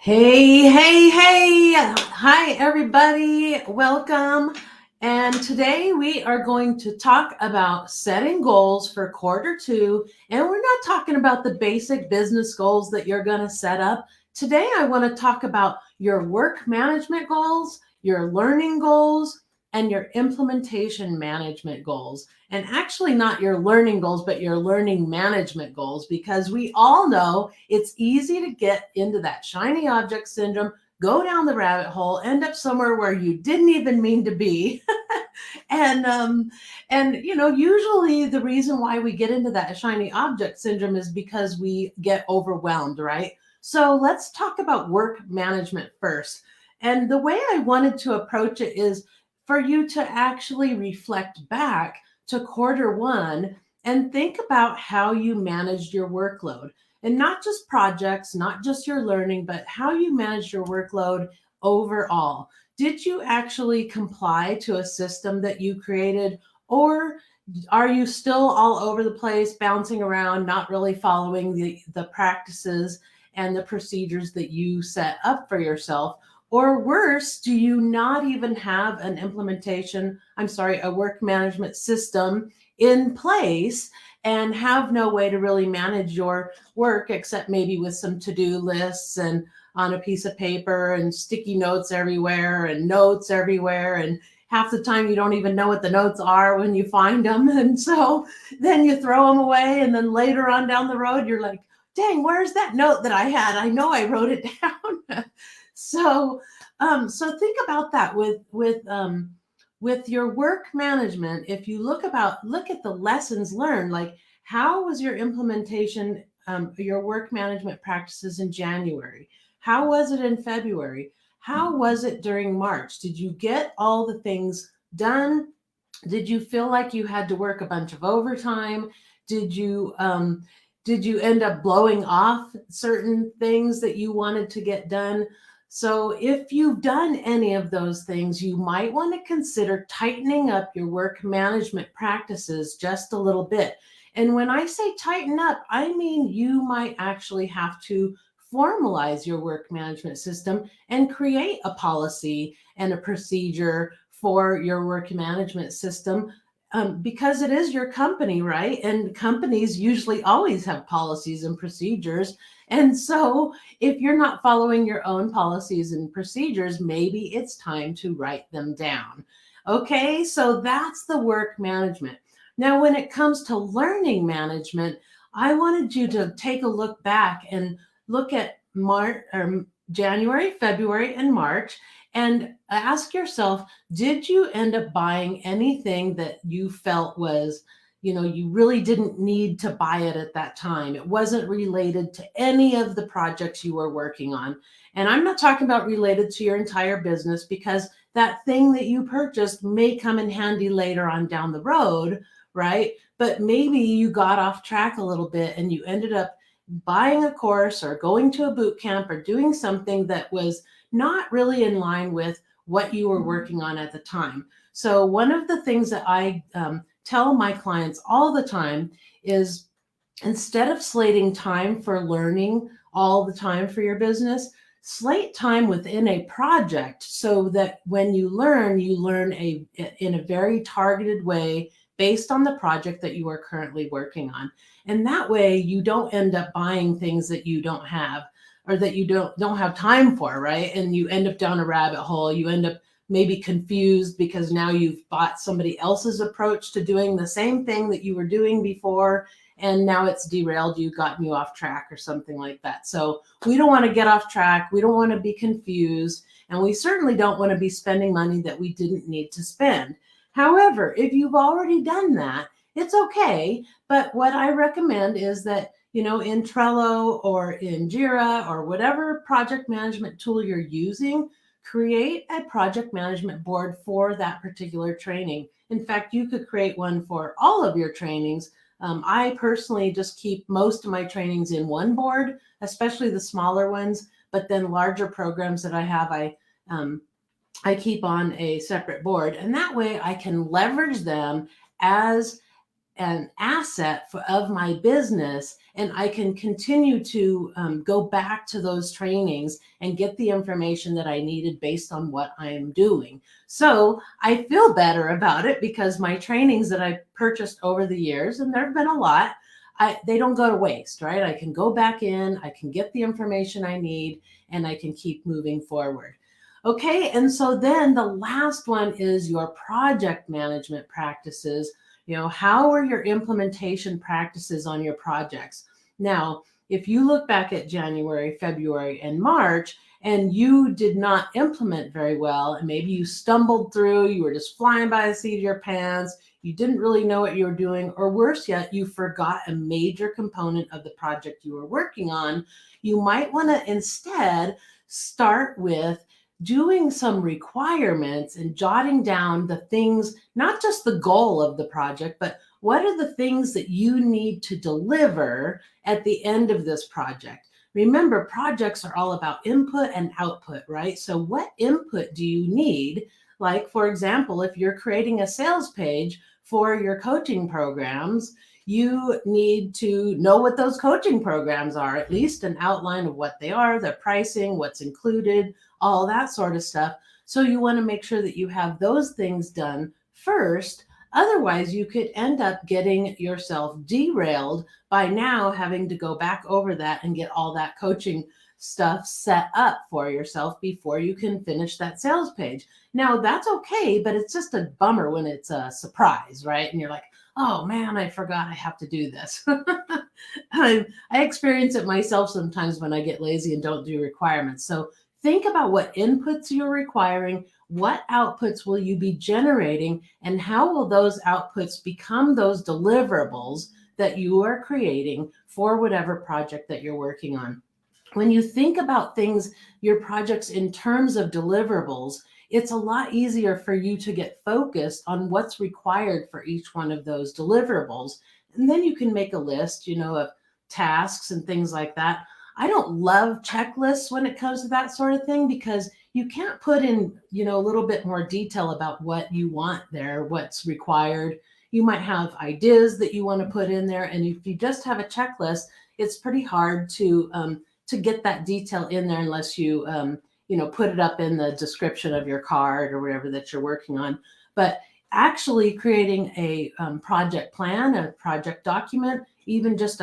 Hey, hey, hey. Hi, everybody. Welcome. And today we are going to talk about setting goals for quarter two. And we're not talking about the basic business goals that you're going to set up. Today, I want to talk about your work management goals, your learning goals, and your implementation management goals. And actually, not your learning goals, but your learning management goals, because we all know it's easy to get into that shiny object syndrome, go down the rabbit hole, end up somewhere where you didn't even mean to be. and usually the reason why we get into that shiny object syndrome is because we get overwhelmed, right? So let's talk about work management first. And the way I wanted to approach it is for you to actually reflect back to quarter one and think about how you managed your workload, and not just projects, not just your learning, but how you manage your workload overall. Did you actually comply to a system that you created, or are you still all over the place, bouncing around, not really following the practices and the procedures that you set up for yourself? Or worse, do you not even have an a work management system in place and have no way to really manage your work except maybe with some to-do lists and on a piece of paper and sticky notes everywhere and notes everywhere, and half the time you don't even know what the notes are when you find them, and so then you throw them away, and then later on down the road you're like, dang, where's that note that I had? I know I wrote it down. So think about that with your work management. If you look at the lessons learned, like how was your implementation, your work management practices in January? How was it in February? How was it during March? Did you get all the things done? Did you feel like you had to work a bunch of overtime? Did you end up blowing off certain things that you wanted to get done? So if you've done any of those things, you might want to consider tightening up your work management practices just a little bit. And when I say tighten up, I mean you might actually have to formalize your work management system and create a policy and a procedure for your work management system, because it is your company, right? And companies usually always have policies and procedures. And so if you're not following your own policies and procedures, maybe it's time to write them down. Okay, so that's the work management. Now, when it comes to learning management, I wanted you to take a look back and look at January, February, and March, and ask yourself, did you end up buying anything that you felt was, you really didn't need to buy it at that time? It wasn't related to any of the projects you were working on. And I'm not talking about related to your entire business, because that thing that you purchased may come in handy later on down the road, right? But maybe you got off track a little bit and you ended up buying a course or going to a boot camp or doing something that was not really in line with what you were working on at the time. So one of the things that I tell my clients all the time is, instead of slating time for learning all the time for your business, slate time within a project so that when you learn in a very targeted way based on the project that you are currently working on. And that way you don't end up buying things that you don't have, or that you don't have time for, right? And you end up down a rabbit hole. You end up maybe confused because now you've bought somebody else's approach to doing the same thing that you were doing before, and now it's derailed you, gotten you off track or something like that. So we don't want to get off track. We don't want to be confused. And we certainly don't want to be spending money that we didn't need to spend. However, if you've already done that, it's okay. But what I recommend is that, in Trello or in Jira or whatever project management tool you're using, create a project management board for that particular training. In fact, you could create one for all of your trainings. I personally just keep most of my trainings in one board, especially the smaller ones, but then larger programs that I have, I keep on a separate board. And that way I can leverage them as an asset of my business, and I can continue to go back to those trainings and get the information that I needed based on what I'm doing. So I feel better about it because my trainings that I purchased over the years, and there have been a lot, they don't go to waste, right? I can go back in, I can get the information I need, and I can keep moving forward. Okay, and so then the last one is your project management practices. How are your implementation practices on your projects? Now, if you look back at January, February, and March, and you did not implement very well, and maybe you stumbled through, you were just flying by the seat of your pants, you didn't really know what you were doing, or worse yet, you forgot a major component of the project you were working on, you might want to instead start with doing some requirements and jotting down the things, not just the goal of the project, but what are the things that you need to deliver at the end of this project? Remember, projects are all about input and output, right? So what input do you need? Like, for example, if you're creating a sales page for your coaching programs, you need to know what those coaching programs are, at least an outline of what they are, their pricing, what's included, all that sort of stuff. So you want to make sure that you have those things done first. Otherwise, you could end up getting yourself derailed by now having to go back over that and get all that coaching stuff set up for yourself before you can finish that sales page. Now, that's okay, but it's just a bummer when it's a surprise, right? And you're like, oh man, I forgot I have to do this. I experience it myself sometimes when I get lazy and don't do requirements. So think about what inputs you're requiring, what outputs will you be generating, and how will those outputs become those deliverables that you are creating for whatever project that you're working on. When you think about things, your projects in terms of deliverables, it's a lot easier for you to get focused on what's required for each one of those deliverables. And then you can make a list, of tasks and things like that. I don't love checklists when it comes to that sort of thing because you can't put in, a little bit more detail about what you want there, what's required. You might have ideas that you want to put in there. And if you just have a checklist, it's pretty hard to get that detail in there unless you, put it up in the description of your card or whatever that you're working on. But actually creating a project plan, a project document, even just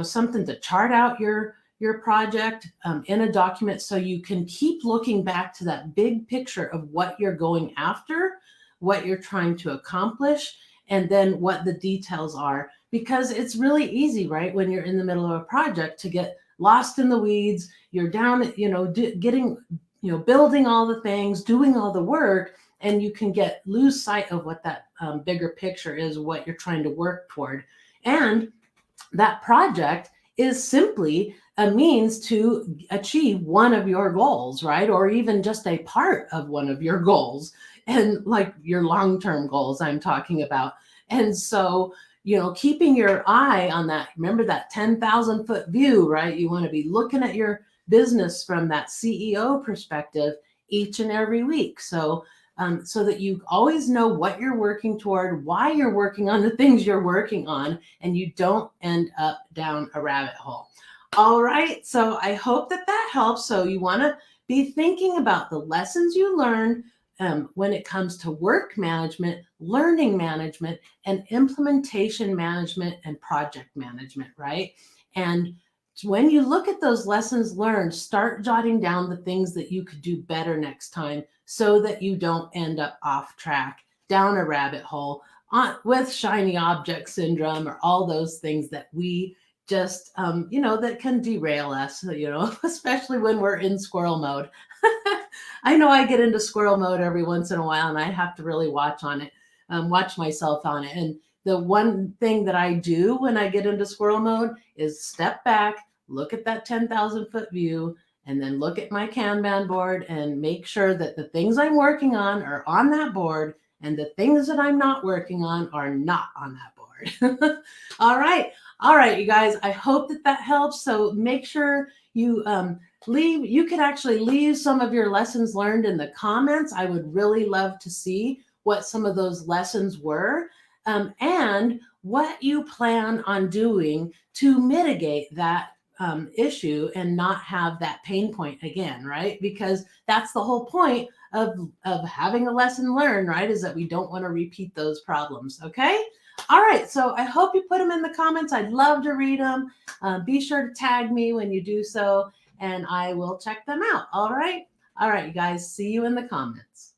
something to chart out your project in a document so you can keep looking back to that big picture of what you're going after, what you're trying to accomplish, and then what the details are. Because it's really easy, right, when you're in the middle of a project to get lost in the weeds. You're down, getting, building all the things, doing all the work, and you can lose sight of what that bigger picture is, what you're trying to work toward. And that project is simply a means to achieve one of your goals, right? Or even just a part of one of your goals, and like your long-term goals I'm talking about. And so, keeping your eye on that, remember that 10,000 foot view, right? You want to be looking at your business from that CEO perspective each and every week. So that you always know what you're working toward, why you're working on the things you're working on, and you don't end up down a rabbit hole. All right, so I hope that helps. So you want to be thinking about the lessons you learned when it comes to work management, learning management, and implementation management and project management, right? And when you look at those lessons learned, start jotting down the things that you could do better next time so that you don't end up off track, down a rabbit hole with shiny object syndrome or all those things that we just, that can derail us, especially when we're in squirrel mode. I know I get into squirrel mode every once in a while and I have to really watch myself on it. And the one thing that I do when I get into squirrel mode is step back, look at that 10,000 foot view, and then look at my Kanban board and make sure that the things I'm working on are on that board and the things that I'm not working on are not on that board. All right, you guys, I hope that helps. So make sure you you could actually leave some of your lessons learned in the comments. I would really love to see what some of those lessons were. and what you plan on doing to mitigate that issue and not have that pain point again, right? Because that's the whole point of having a lesson learned, right? Is that we don't want to repeat those problems. Okay. All right. So I hope you put them in the comments. I'd love to read them. Be sure to tag me when you do so, and I will check them out. All right. All right, you guys. See you in the comments.